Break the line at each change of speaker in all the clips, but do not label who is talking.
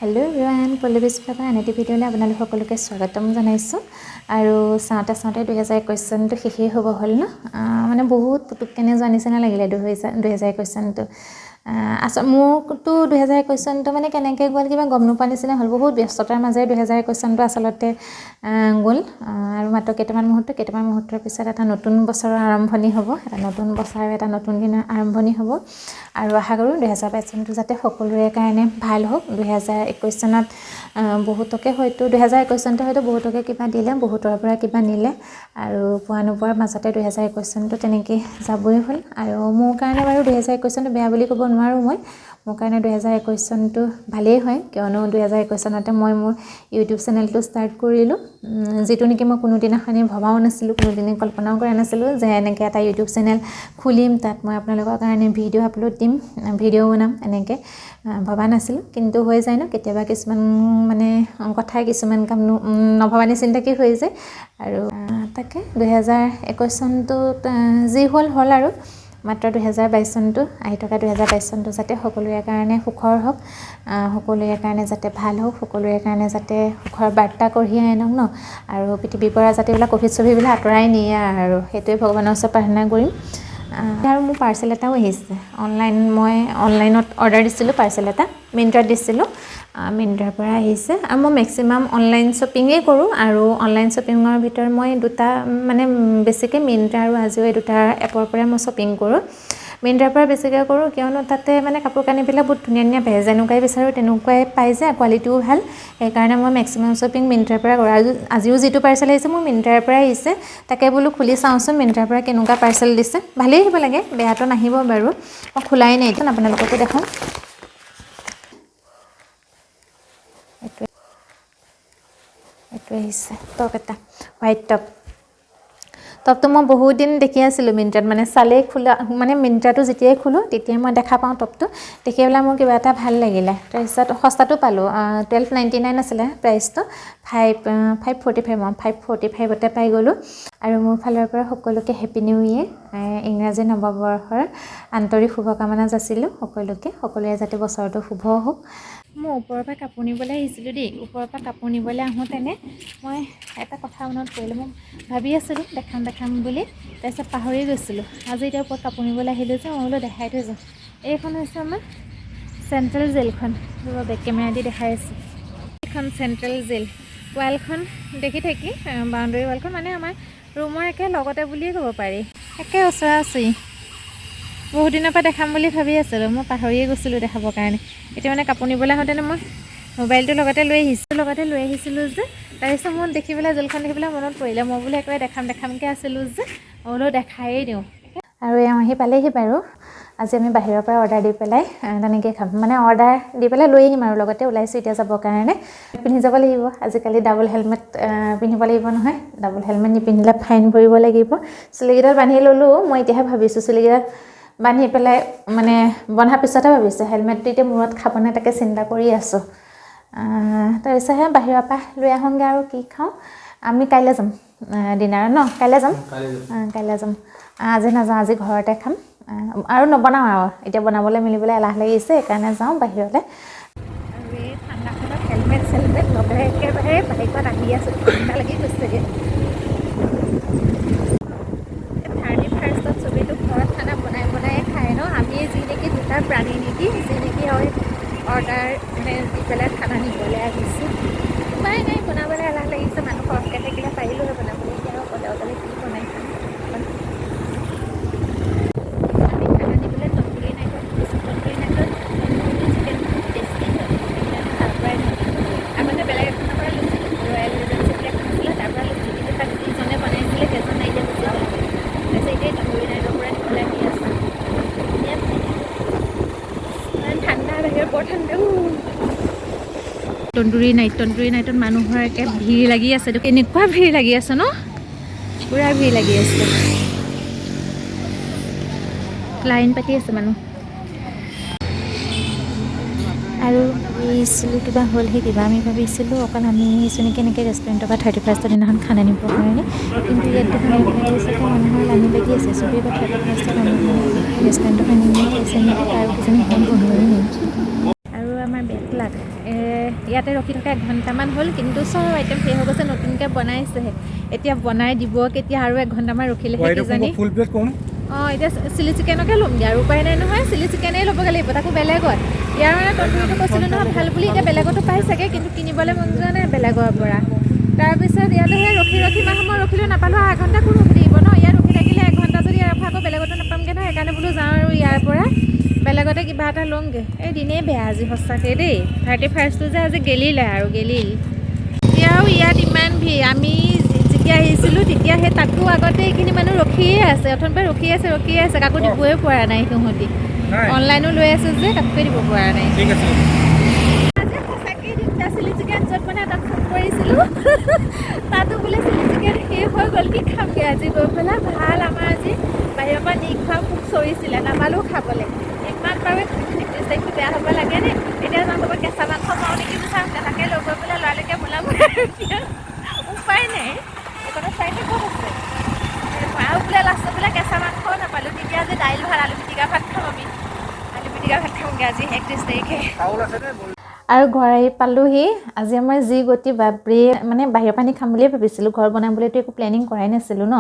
Hello' everyone, Pallavi চুফাপা আনটি ভিডিঅ'লৈ আপোনালোক সকলোকে স্বাগতম জনাইছোঁ। আৰু চাওঁতে 2021 চনটো শেষেই হ'ব হ'ল ন। মানে বহুত পুতুককেনে যোৱা নিচিনা লাগিলে 2021 চনটো। মোৰতো 2021 চনটো মানে কেনেকৈ গ'ল কিবা গম নোপোৱা নিচিনা হ'ল। বহুত ব্যস্ততাৰ মাজেৰে 2021 চনটো আচলতে গ'ল। আৰু মাত্ৰ কেইটামান মুহূৰ্তৰ পিছত এটা নতুন বছৰৰ আৰম্ভণি হ'ব, এটা নতুন বছৰ, এটা নতুন দিনৰ আৰম্ভণি হ'ব। আৰু আশা কৰোঁ 2022 চনটো যাতে সকলোৰে কাৰণে ভাল হওক। 2021 চনত বহুতকে হয়তো 2021 চনটো হয়তো বহুতকে কিবা দিলে, বহুতৰ পৰা কিবা নিলে, আৰু পোৱা নোপোৱাৰ মাজতে 2021 চনটো তেনেকৈ যাবই হ'ল। আৰু মোৰ কাৰণে বাৰু 2021 চনটো বেয়া বুলি ক'ব নোৱাৰোঁ মই। মোৰ কাৰণে 2021 চনটো ভালেই হয়, কিয়নো 2021 চনতে মই মোৰ ইউটিউব চেনেলটো ষ্টাৰ্ট কৰিলোঁ, যিটো নেকি মই কোনোদিনাখনি ভবাও নাছিলোঁ, কোনোদিনে কল্পনাও কৰা নাছিলোঁ যে এনেকৈ এটা ইউটিউব চেনেল খুলিম, তাত মই আপোনালোকৰ কাৰণে ভিডিঅ' আপলোড দিম, ভিডিঅ' বনাম, এনেকৈ ভবা নাছিলোঁ। কিন্তু হৈ যায় ন কেতিয়াবা কিছুমান মানে কথাই কিছুমান কাম নভবা নিচিন্তাকৈ হৈ যায়। আৰু তাকে 2021 চনটোত যি হ'ল আৰু মাত্ৰ 2022 চনটো আহি থকা 2022 চনটো যাতে সকলোৰে কাৰণে সুখৰ হওক, সকলোৰে কাৰণে যাতে ভাল হওক, সকলোৰে কাৰণে যাতে সুখৰ বাৰ্তা কঢ়িয়াই আনক ন। আৰু পৃথিৱীৰ পৰা যাতে এইবিলাক অভিদ-চভিদবিলাক আঁতৰাই নিয়ে, আৰু সেইটোৱে ভগৱানৰ ওচৰত প্ৰাৰ্থনা কৰিম। আৰু মোৰ পাৰ্চেল এটাও আহিছে মই অনলাইনত অৰ্ডাৰ দিছিলোঁ, পাৰ্চেল এটা মিন্ত্ৰাত দিছিলোঁ, মিন্ত্ৰাৰ পৰা আহিছে। আৰু মই মেক্সিমাম অনলাইন শ্বপিঙেই কৰোঁ, আৰু অনলাইন শ্বপিঙৰ ভিতৰত মই দুটা মানে বেছিকৈ মিন্ত্ৰা আৰু আজিও এই দুটা এপৰ পৰাই মই শ্বপিং কৰোঁ। মিন্ত্ৰাৰ পৰা বেছিকৈ কৰোঁ কিয়নো তাতে মানে কাপোৰ কানিবিলাক বহুত ধুনীয়া ধুনীয়া পায়, যেনেকুৱাই বিচাৰোঁ তেনেকুৱাই পাই যায়, কোৱালিটিও ভাল। সেইকাৰণে মই মেক্সিমাম শ্বপিং মিন্ত্ৰাৰ পৰা কৰোঁ। আৰু আজিও যিটো পাৰ্চেল আহিছে মোৰ মিন্ত্ৰাৰ পৰাই আহিছে, তাকে বোলো খুলি চাওঁচোন মিন্ত্ৰাৰ পৰা কেনেকুৱা পাৰ্চেল দিছে। ভালেই আহিব লাগে, বেয়াটো নাহিব বাৰু। মই খোলাই নাই এতিয়া, আপোনালোককো দেখাম। এইটো আহিছে টপ এটা, হোৱাইট টপটো মই বহুত দিন দেখি আছিলোঁ মিন্ত্ৰাত, মানে চালেই খোলা, মানে মিন্ত্ৰাটো যেতিয়াই খোলোঁ তেতিয়াই মই দেখা পাওঁ টপটো, দেখি পেলাই মোৰ কিবা এটা ভাল লাগিলে। তাৰপিছত সস্তাটো পালোঁ, 1299 আছিলে প্ৰাইচটো, 545তে পাই গ'লোঁ। আৰু মোৰ ফালৰ পৰা সকলোকে হেপী নিউ ইয়েৰ, ইংৰাজী নৱবৰ্ষৰ আন্তৰিক শুভকামনা যাচিলোঁ সকলোৰে যাতে বছৰটো শুভ হওক। মই ওপৰৰ পৰা কাপোৰ নিবলৈ আহিছিলোঁ দেই। ওপৰৰ পৰা কাপোৰ নিবলৈ আহোঁতেনে মই এটা কথা মনত পৰিলোঁ, মই ভাবি আছিলোঁ দেখাম বুলি, তাৰপিছত পাহৰি গৈছিলোঁ। আজি এতিয়া ওপৰত কাপোৰ নিবলৈ আহিলোঁ যে, মই বোলো দেখাই থৈ যাওঁ। এইখন হৈছে আমাৰ চেণ্ট্ৰেল জেলখন, বেক কেমেৰা দি দেখাই আছোঁ। এইখন চেণ্ট্ৰেল জেল, ৱালখন দেখি থাকি, বাউণ্ডেৰী ৱালখন মানে আমাৰ ৰুমৰ একে লগতে বুলিয়ে ক'ব পাৰি, একে ওচৰা-ওচৰি। বহুত দিনৰ পৰা দেখাম বুলি ভাবি আছিলোঁ, মই পাহৰিয়ে গৈছিলোঁ দেখাবৰ কাৰণে। এতিয়া মানে কাপোৰ নিবলৈ আহোঁতেনে মই মোবাইলটো লগতে লৈ আহিছিলোঁ যে, তাৰপিছত মোৰ দেখি পেলাই জেলখন দেখি পেলাই মনত পৰিলে, মই বোলো একেবাৰে দেখামকৈ আছিলোঁ যে, মই বোলো দেখায়েই দিওঁ। আৰু এওঁ আহি পালেহি বাৰু। আজি আমি বাহিৰৰ পৰা অৰ্ডাৰ দি পেলাই তেনেকৈ খাম, মানে অৰ্ডাৰ দি পেলাই লৈ আহিম আৰু লগতে ওলাইছোঁ এতিয়া যাবৰ কাৰণে। পিন্ধি যাব লাগিব, আজিকালি ডাবল হেলমেট পিন্ধিব লাগিব নহয়, ডাবল হেলমেট নিপিন্ধিলে ফাইন ভৰিব লাগিব। চুলিকেইডাল বান্ধি ল'লোঁ, মই এতিয়াহে ভাবিছোঁ চুলিকেইডাল বান্ধি পেলাই, মানে বন্ধাৰ পিছতহে ভাবিছোঁ হেলমেটটো এতিয়া মূৰত খাবনে তাকে চিন্তা কৰি আছোঁ। তাৰপিছতহে বাহিৰৰ পৰা লৈ আহোঁগৈ আৰু কি খাওঁ। আমি কাইলৈ যাম ডিনাৰত ন, কাইলৈ যাম। আজি নাযাওঁ, আজি ঘৰতে খাম, আৰু নবনাওঁ আৰু এতিয়া বনাবলৈ মেলিবলৈ এলাহ লাগিছে, সেইকাৰণে যাওঁ বাহিৰলৈ। আৰু এই ঠাণ্ডাখনত হেলমেট লগাই একেবাৰে বাইকত আহি আছোঁ, ঠাণ্ডা লাগি গৈছেগৈ। 31st চবেইটো ঘৰত খানা বনাই খায় ন, আমিয়ে যি নেকি দুটা প্ৰাণী নেকি, যি নেকি হয় অৰ্ডাৰ মানে দি পেলাই খানা নিবলৈ আহিছোঁ। উপায় নাই, বনাবলৈ এলাহ লাগিছে। মানুহ সৰহকৈ থাকিলে পাৰিলোঁ হয় বনাবলৈ, এতিয়া আৰু অকলে কি বনাই খাম। আমি খানা নিবলৈ তন্দুৰী নাইটত চিকেন বহুত টেষ্টি হয়, সেইকাৰণে তাৰ পৰাই আগতে বেলেগ এখনৰ পৰা লৈছিলোঁ, ৰয়েল ৰিজেঞ্চি বুলি এখন আছিলে, তাৰ পৰা লৈছিলোঁ। কিন্তু তাত যিজনে বনাইছিলে সেইজন নাই, এতিয়া গুচি গ'ল। তাৰপিছত এতিয়া তন্দুৰী নাইটৰ পৰা নিবলৈ আহি আছোঁ। ঠাণ্ডা বাহিৰত, বৰ ঠাণ্ডা। তন্দুৰী নাইটত মানুহৰ একে ভিৰ লাগি আছে, কেনেকুৱা ভিৰ লাগি আছে ন, পুৰা ভিৰ লাগি আছে, লাইন পাতি আছে মানুহ। আৰু ভাবিছিলোঁ কিবা হ'লহি কিবা, আমি ভাবিছিলোঁ অকল আমি আহিছোঁ নেকি এনেকৈ ৰেষ্টুৰেণ্টৰ পৰা 31st দিনাখন খানা নিবৰ কাৰণে, কিন্তু ইয়াত দেখোন পিছতে মানুহৰ লাইন লাগি আছে, চবেই বা 31st ৰেষ্টুৰেণ্টৰ পৰা নিম বুলি কৈছে নেকি, কাৰো কিজানি মন বনোৱাই নাই। আৰু আমাৰ বেয়া 1 লাখ ইয়াতে ৰখি থকা 1 ঘণ্টামান হ'ল কিন্তু চব আইটেম শেষ হৈ গৈছে নতুনকৈ বনাইছেহে এতিয়া বনাই দিব কেতিয়া আৰু 1 ঘণ্টামান ৰখিলেহে কিজানি
ফুল প্লেট কোন
এতিয়া চিলি চিকেনকে ল'মগৈ আৰু উপায় নাই নহয় চিলি চিকেনেই ল'বগৈ লাগিব তাকো বেলেগত ইয়াৰ মানে তন্দুৰীটো কৈছিলোঁ নহয় ভাল বুলি এতিয়া বেলেগতো পাই চাগে কিন্তু কিনিবলৈ মন যোৱা নাই বেলেগৰ পৰা তাৰপিছত ইয়াতে সেই ৰখি ইমান সময় ৰখিলেও নাপালোঁ 1/2 ঘণ্টা কোন ৰখি থাকিব ন ইয়াত ৰখি থাকিলে 1 ঘণ্টা যদি ৰখা আকৌ বেলেগতো নাপামগৈ নহয় সেইকাৰণে বোলো যাওঁ আৰু ইয়াৰ পৰা বেলেগতে কিবা এটা লওঁগৈ এই দিনেই বেয়া আজি সঁচাকৈ দেই 31st যে আজি গেলিলে আৰু গেলিল এতিয়াও ইয়াত ইমান ভিৰ আমি যেতিয়া আহিছিলোঁ তেতিয়া সেই তাকো আগতে এইখিনি মানুহ ৰখিয়ে আছে অথনিপৰা ৰখিয়ে আছে কাকো দিবই পৰা নাই সিহঁতি অনলাইনো লৈ আছে যে কাকোৱে দিব পৰা নাই
ঠিক আছে
আজি সঁচাকৈ দিগদাৰ চিলি চিকেন য'ত মানে তাত ফোন কৰিছিলোঁ তাতো বোলে চিলি চিকেন শেষ হৈ গ'ল কি খামগৈ আজি গৈ পেলাই ভাল আমাৰ আজি বাহিৰৰ পৰা নি খোৱা খুব চৰিছিলে নাপালেও খাবলৈ ইমান বাৰু 31 তাৰিখটো বেয়া হ'ব লাগে নে এতিয়া যাওঁ ক'ৰবাত কেঁচা মাংস পাওঁ নেকি বিচাৰোঁ তাকে লৈ গৈ পেলাই লৰালৰিকৈ মোলাম উপায় নাই এইকণত চাইতে ক'ত আছে আৰু বোলে লাষ্টত বোলে কেঁচা মাংসও নাপালোঁ তেতিয়া যে দাইল ভাত আলু পিটিকা ভাত খাম আমি আলু পিটিকা ভাত খামগৈ আজি 31 তাৰিখে আৰু ঘৰ আহি পালোঁহি আজি আমাৰ যি গতি বাপৰে মানে বাহিৰৰ পানী খাম বুলিয়ে ভাবিছিলোঁ ঘৰ বনাম বুলিতো একো প্লেনিং কৰাই নাছিলোঁ ন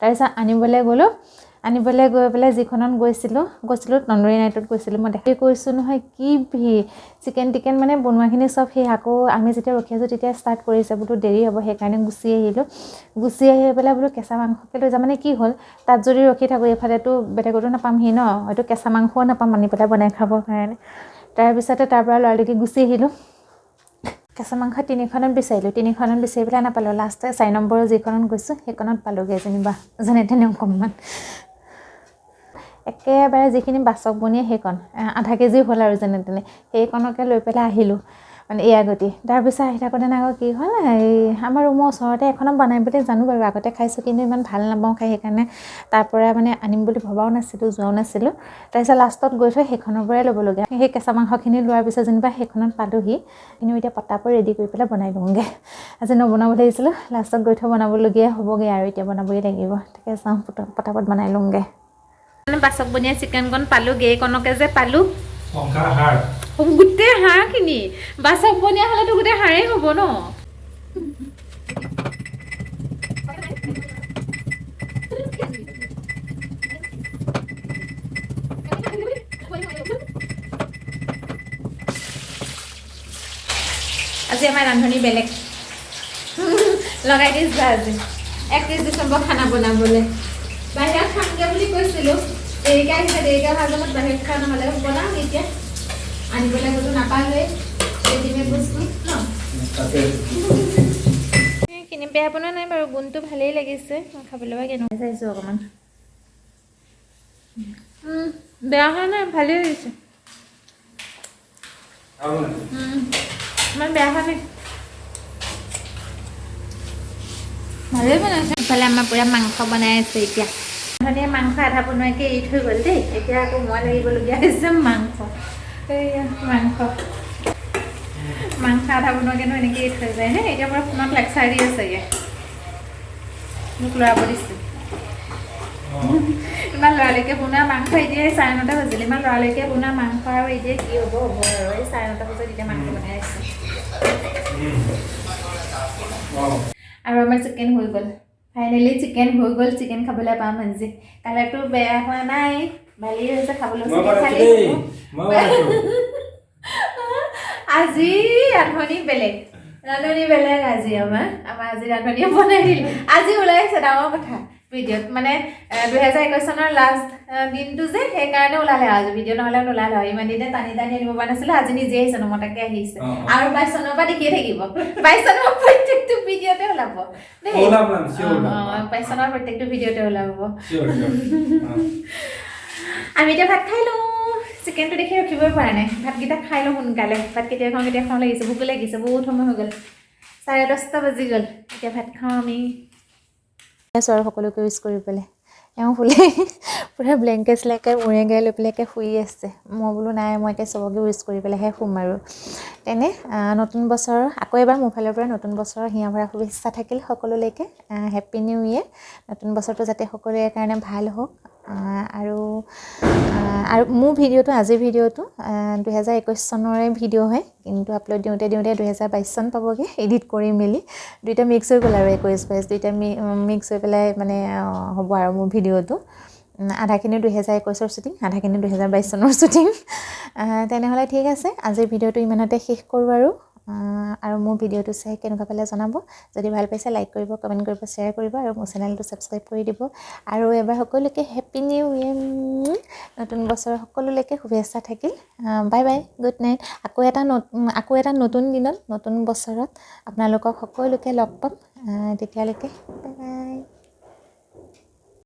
তাৰপিছত আনিবলৈ গ'লোঁ আনিবলৈ গৈ পেলাই যিখনত গৈছিলোঁ তন্দুৰী নাইটত গৈছিলোঁ মই দেখি কৈছোঁ নহয় কি ভিৰ চিকেন টিকেন মানে বনোৱাখিনি চব সেই আকৌ আমি যেতিয়া ৰখি আছোঁ তেতিয়া ষ্টাৰ্ট কৰিছে বোলো দেৰি হ'ব সেইকাৰণে গুচি আহি পেলাই বোলো কেঁচা মাংসকে লৈ যাম মানে কি হ'ল তাত যদি ৰখি থাকোঁ এইফালেতো বেলেগতো নাপামহি ন হয়তো কেঁচা মাংসও নাপাম আনি পেলাই বনাই খাবৰ কাৰণে তাৰপিছতে তাৰ পৰা লৰালৰিকৈ গুচি আহিলোঁ কেঁচা মাংস 3খনত বিচাৰিলোঁ 3খনত বিচাৰি পেলাই নাপালোঁ লাষ্টে 4 নম্বৰৰ যিখনত গৈছোঁ সেইখনত পালোঁগৈ যেনিবা যেনে তেনে অকণমান একেবাৰে যিখিনি বাচক বনিয়ে সেইকণ আধা কেজি হ'ল আৰু যেনে তেনে সেইকণকে লৈ পেলাই আহিলোঁ মানে এয়া গতি তাৰপিছত আহি থাকোঁতে আকৌ কি হ'ল এই আমাৰ ৰুমৰ ওচৰতে এখনত বনাই বুলি জানো বাৰু আগতে খাইছোঁ কিন্তু ইমান ভাল নাপাওঁ খাই সেইকাৰণে তাৰ পৰা মানে আনিম বুলি ভবাও নাছিলোঁ যোৱাও নাছিলোঁ তাৰপিছত লাষ্টত গৈ থৈ সেইখনৰ পৰাই ল'বলগীয়া সেই কেঁচা মাংসখিনি লোৱাৰ পিছত যেনিবা সেইখনত পালোঁহি কিন্তু এতিয়া পটাপট ৰেডি কৰি পেলাই বনাই লওঁগৈ আজি নবনাব লাগিছিলোঁ লাষ্টত গৈ থৈ বনাবলগীয়া হ'বগৈ আৰু এতিয়া বনাবই লাগিব তাকে চাওঁ পটাপট বনাই লওঁগৈ বাচক বনিয়া চিকেনকণ পালোঁগৈ এইকণকে যে পালোঁ গোটেই হাঁহখিনি বাচক বনিয়া হ'লেতো গোটেই হাঁহেই হ'ব ন আজি আমাৰ ৰান্ধনি বেলেগ লগাই দিছোঁ আজি 31 ডিচেম্বৰ খানা বনাবলৈ বাহিৰত খামগৈ বুলি কৈছিলোঁ দেৰিকৈ আহিছে দেৰিকৈ অহাৰ লগত বাহিৰত খোৱা নহ'লে বনাম এতিয়া আনিবলৈ গ'লো নাপালোৱে ৰেডিমেড বস্তু ন এইখিনি বেয়া বনোৱা নাই বাৰু গুণটো ভালেই লাগিছে খাবলৈ বা কেনেকুৱা চাইছোঁ অকণমান বেয়া হোৱা নাই ভালেই লাগিছে ইমান বেয়া হোৱা নাই ভালেই বনাইছে ইফালে আমাৰ পূৰা মাংস বনাই আছে এতিয়া ধুনীয়া মাংস আধা বনোৱাকৈ এৰি থৈ গ'ল দেই এতিয়া আকৌ মই লাগিবলগীয়া হৈছে মাংস এইয়া মাংস আধা বনোৱাকৈনো এনেকৈ এৰি থৈ যায় নে এতিয়া পৰা ফোনত লেকচাৰ দি আছেগৈ মোক লৰাব দিছে ইমান লৰালৰিকৈ বনোৱা মাংস এতিয়া 9:30 বাজিলে ইমান লৰালৰিকৈ বনোৱা মাংস আৰু এতিয়া কি হ'ব আৰু এই 9:30 বজাত এতিয়া মাংস বনাই আছে আৰু আমাৰ চিকেন হৈ গ'ল ফাইনেলি চিকেন হৈ গ'ল চিকেন খাবলৈ পাম আজি কালাৰটো বেয়া হোৱা নাই ভালেই হৈছে খাবলৈ আজি ৰান্ধনি বেলেগ আজি আমাৰ আজি ৰান্ধনিয়ে বনাই দিলে আজি ওলাইছে ডাঙৰ কথা ভিডিঅ'ত মানে 2021 চনৰ লাষ্ট দিনটো যে সেইকাৰণে ওলালে আজি ভিডিঅ' নহ'লে নোলালে হয় ইমান দিনে টানি আনিব পৰা নাছিলে আজি নিজে আহিছে নমতাকে আহিছে আৰু 22 চনৰ পৰা দেখিয়ে থাকিব 22 চনৰ প্ৰত্যেকটো ভিডিঅ'তে ওলাব দেই 22 চনৰ প্ৰত্যেকটো ভিডিঅ'তে ওলাব আমি এতিয়া ভাত খাই লওঁ চিকেনটো দেখি ৰখিবই পৰা নাই ভাতকেইটা খাই লওঁ সোনকালে ভাত কেতিয়া খাওঁ লাগিছে ভোক লাগিছে বহুত সময় হৈ গ'ল 10:30 বাজি গ'ল এতিয়া ভাত খাওঁ আমি আৰু সকলোকে উইচ কৰি পেলাই এওঁ শুলে পূৰা ব্লেংকেট চ্লেংকেট মূৰে গাই লৈ পেলাই শুই আছে মই বোলো নাই মই এতিয়া চবকে উইচ কৰি পেলাইহে শুম আৰু তেনে নতুন বছৰ আকৌ এবাৰ মোৰ ফালৰ পৰা নতুন বছৰৰ হিয়া ভৰা শুভেচ্ছা থাকিল সকলোলৈকে হেপ্পী নিউ ইয়েৰ নতুন বছৰটো যাতে সকলোৰে কাৰণে ভাল হওক আৰু মোৰ ভিডিঅ'টো আজিৰ ভিডিঅ'টো 2021 চনৰে ভিডিঅ' হয় কিন্তু আপলোড দিওঁতে 2022 চন পাবগৈ এডিট কৰি মেলি দুইটা মিক্স হৈ গ'ল আৰু 21-22 দুইটা মিক্স হৈ পেলাই মানে হ'ব আৰু মোৰ ভিডিঅ'টো আধাখিনি 2021ৰ শ্বুটিং আধাখিনি 2022 চনৰ শ্বুটিং তেনেহ'লে ঠিক আছে আজিৰ ভিডিঅ'টো ইমানতে শেষ কৰোঁ আৰু মোৰ ভিডিঅ'টো চাই কেনেকুৱা পালে জনাব যদি ভাল পাইছে লাইক কৰিব কমেণ্ট কৰিব শ্বেয়াৰ কৰিব আৰু মোৰ চেনেলটো ছাবস্ক্ৰাইব কৰি দিব আৰু এবাৰ সকলোকে হেপী নিউ ইয়েৰ নতুন বছৰৰ সকলোলৈকে শুভেচ্ছা থাকিল বাই বাই গুড নাইট আকৌ এটা নতুন দিনত নতুন বছৰত আপোনালোকক সকলোকে লগ পাম তেতিয়ালৈকে বাই বাই